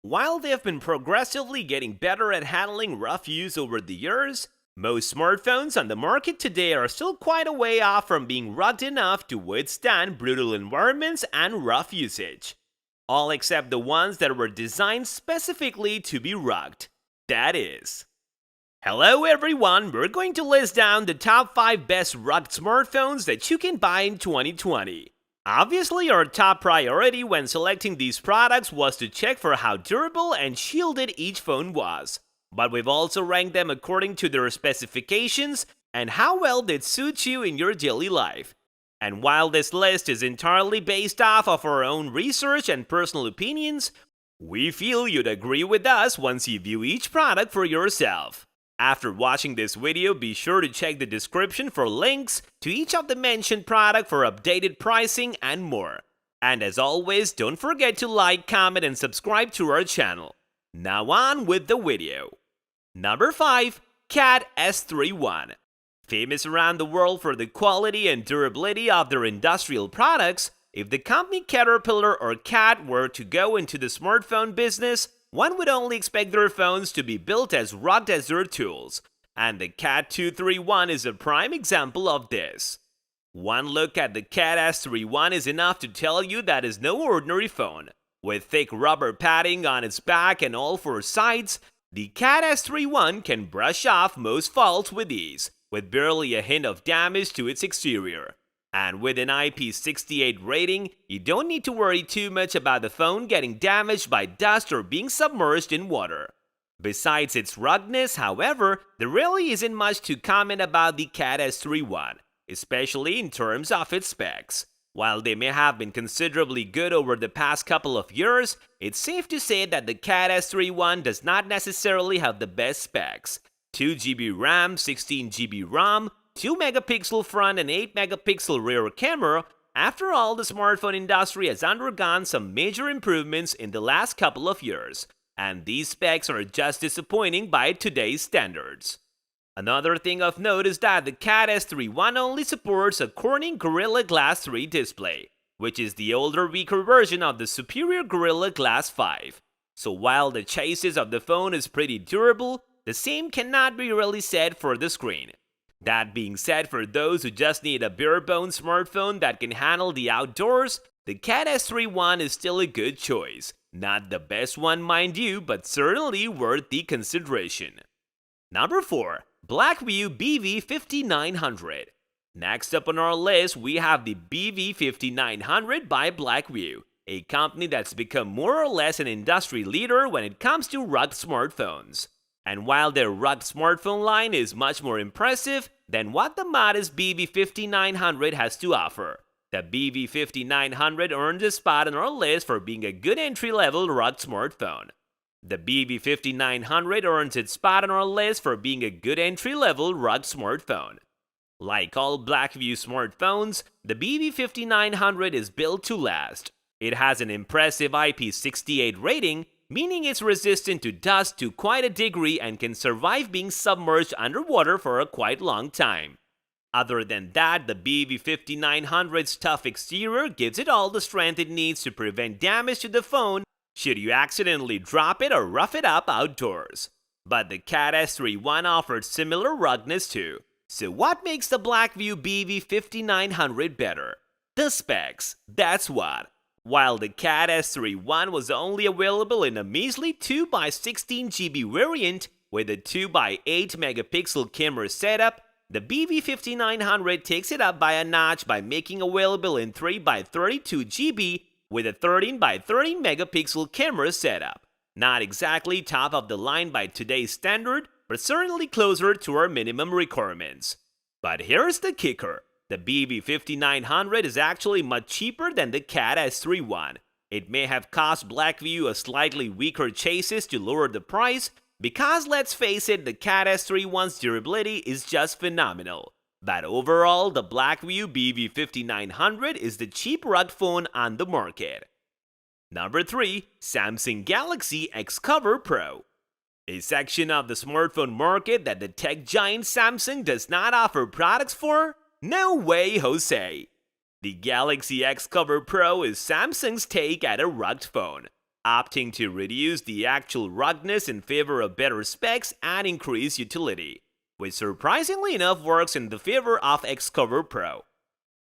While they have been progressively getting better at handling rough use over the years, most smartphones on the market today are still quite a way off from being rugged enough to withstand brutal environments and rough usage. All except the ones that were designed specifically to be rugged. That is. Hello everyone, we're going to list down the top 5 best rugged smartphones that you can buy in 2020. Obviously, our top priority when selecting these products was to check for how durable and shielded each phone was. But we've also ranked them according to their specifications and how well they'd suit you in your daily life. And while this list is entirely based off of our own research and personal opinions, we feel you'd agree with us once you view each product for yourself. After watching this video, be sure to check the description for links to each of the mentioned product for updated pricing and more. And as always, don't forget to like, comment, and subscribe to our channel. Now on with the video. Number 5. CAT S31. Famous around the world for the quality and durability of their industrial products, if the company Caterpillar or CAT were to go into the smartphone business, one would only expect their phones to be built as rugged as their tools, and the CAT 231 is a prime example of this. One look at the CAT S31 is enough to tell you that is no ordinary phone. With thick rubber padding on its back and all four sides, the CAT S31 can brush off most faults with ease, with barely a hint of damage to its exterior. And with an IP68 rating, you don't need to worry too much about the phone getting damaged by dust or being submerged in water. Besides its ruggedness, however, there really isn't much to comment about the CAT S31, especially in terms of its specs. While they may have been considerably good over the past couple of years, it's safe to say that the CAT S31 does not necessarily have the best specs. 2GB RAM, 16GB ROM, 2-megapixel front and 8-megapixel rear camera. After all, the smartphone industry has undergone some major improvements in the last couple of years, and these specs are just disappointing by today's standards. Another thing of note is that the CAT S31 only supports a Corning Gorilla Glass 3 display, which is the older, weaker version of the superior Gorilla Glass 5. So while the chassis of the phone is pretty durable, the same cannot be really said for the screen. That being said, for those who just need a bare-bones smartphone that can handle the outdoors, the CAT S31 is still a good choice. Not the best one, mind you, but certainly worth the consideration. Number 4. Blackview BV5900. Next up on our list, we have the BV5900 by Blackview, a company that's become more or less an industry leader when it comes to rugged smartphones. And while their rugged smartphone line is much more impressive than what the modest BV5900 has to offer, the BV5900 earned a spot on our list for being a good entry-level rugged smartphone. The BV5900 earns its spot on our list for being a good entry-level rugged smartphone. Like all Blackview smartphones, the BV5900 is built to last. It has an impressive IP68 rating, meaning it's resistant to dust to quite a degree and can survive being submerged underwater for a quite long time. Other than that, the BV5900's tough exterior gives it all the strength it needs to prevent damage to the phone should you accidentally drop it or rough it up outdoors. But the CAT S31 offers similar ruggedness too. So what makes the Blackview BV5900 better? The specs, that's what. While the CAT S31 was only available in a measly 2x16GB variant with a 2x8-megapixel camera setup, the BV5900 takes it up by a notch by making available in 3x32GB with a 13x13-megapixel camera setup. Not exactly top of the line by today's standard, but certainly closer to our minimum requirements. But here's the kicker. The BV5900 is actually much cheaper than the CAT S31. It may have cost Blackview a slightly weaker chassis to lower the price, because let's face it, the CAT S31's durability is just phenomenal. But overall, the Blackview BV5900 is the cheap rugged phone on the market. Number 3. Samsung Galaxy X-Cover Pro. A section of the smartphone market that the tech giant Samsung does not offer products for? No way, Jose! The Galaxy X-Cover Pro is Samsung's take at a rugged phone. opting to reduce the actual ruggedness in favor of better specs and increased utility, which surprisingly enough works in the favor of Xcover Pro.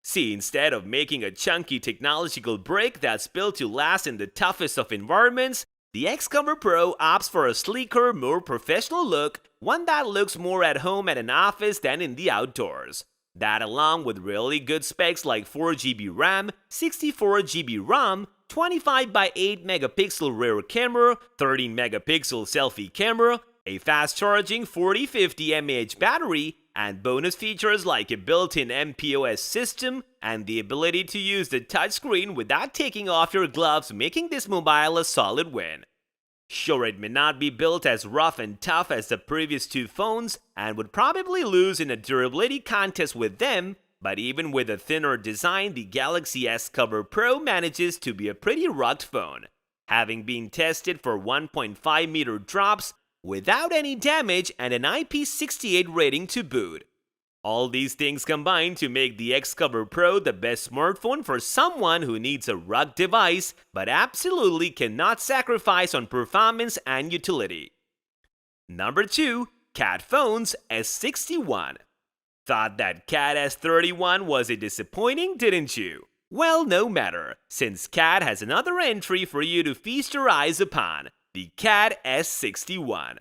See, instead of making a chunky technological brick that's built to last in the toughest of environments, the Xcover Pro opts for a sleeker, more professional look, one that looks more at home at an office than in the outdoors. That, along with really good specs like 4GB RAM, 64GB ROM, 25 by 8 megapixel rear camera, 13 megapixel selfie camera, a fast-charging 4050 mAh battery, and bonus features like a built-in MPOS system and the ability to use the touchscreen without taking off your gloves, making this mobile a solid win. Sure, it may not be built as rough and tough as the previous two phones and would probably lose in a durability contest with them, but even with a thinner design, the Galaxy S Cover Pro manages to be a pretty rugged phone, having been tested for 1.5 meter drops without any damage and an IP68 rating to boot. All these things combine to make the Xcover Pro the best smartphone for someone who needs a rugged device but absolutely cannot sacrifice on performance and utility. Number 2. Cat Phones S61. Thought that Cat S31 was a disappointing, didn't you? Well, no matter, since Cat has another entry for you to feast your eyes upon, the Cat S61.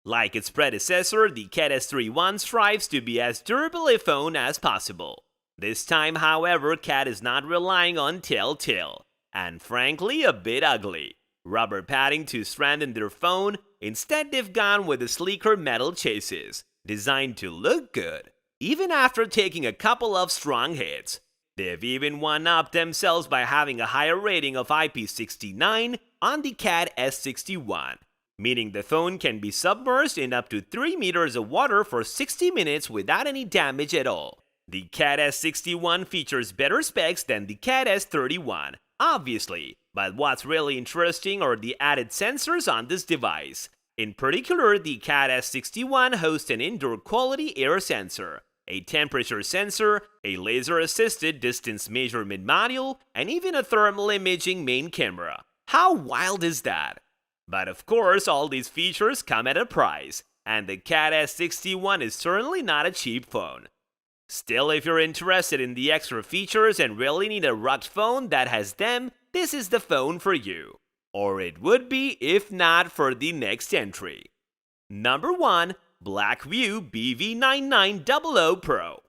Like its predecessor, the Cat S31 strives to be as durable a phone as possible. This time, however, Cat is not relying on telltale, and frankly a bit ugly, rubber padding to strengthen their phone. Instead, they've gone with a sleeker metal chassis, designed to look good, even after taking a couple of strong hits. They've even one-upped themselves by having a higher rating of IP69 on the Cat S61, meaning the phone can be submerged in up to 3 meters of water for 60 minutes without any damage at all. The Cat S61 features better specs than the Cat S31, obviously, but what's really interesting are the added sensors on this device. In particular, the Cat S61 hosts an indoor quality air sensor, a temperature sensor, a laser-assisted distance measurement module, and even a thermal imaging main camera. How wild is that? But of course, all these features come at a price, and the Cat S61 is certainly not a cheap phone. Still, if you're interested in the extra features and really need a rugged phone that has them, this is the phone for you. Or it would be if not for the next entry. Number 1. Blackview BV9900 Pro.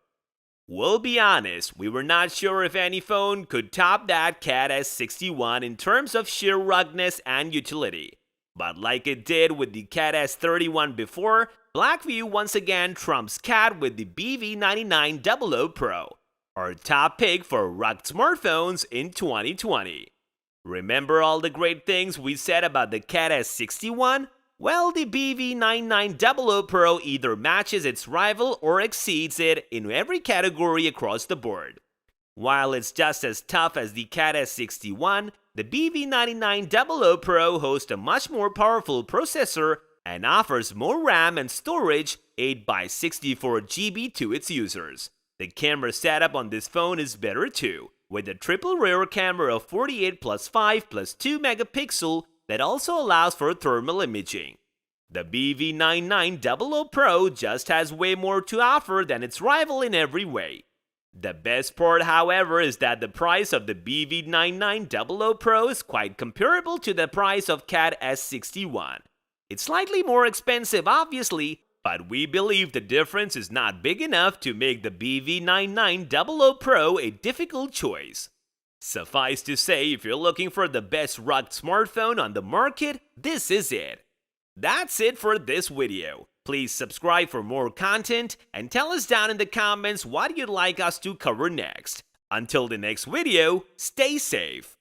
We'll be honest, we were not sure if any phone could top that Cat S61 in terms of sheer ruggedness and utility. But like it did with the Cat S31 before, Blackview once again trumps Cat with the BV9900 Pro, our top pick for rugged smartphones in 2020. Remember all the great things we said about the Cat S61? Well, the BV9900 Pro either matches its rival or exceeds it in every category across the board. While it's just as tough as the Cat S61, the BV9900 Pro hosts a much more powerful processor and offers more RAM and storage, 8x64GB to its users. The camera setup on this phone is better too, with a triple rear camera of 48 plus 5 plus 2 megapixel that also allows for thermal imaging. The BV9900 Pro just has way more to offer than its rival in every way. The best part, however, is that the price of the BV9900 Pro is quite comparable to the price of Cat S61. It's slightly more expensive, obviously, but we believe the difference is not big enough to make the BV9900 Pro a difficult choice. Suffice to say, if you're looking for the best rugged smartphone on the market, this is it. That's it for this video. Please subscribe for more content and tell us down in the comments what you'd like us to cover next. Until the next video, stay safe.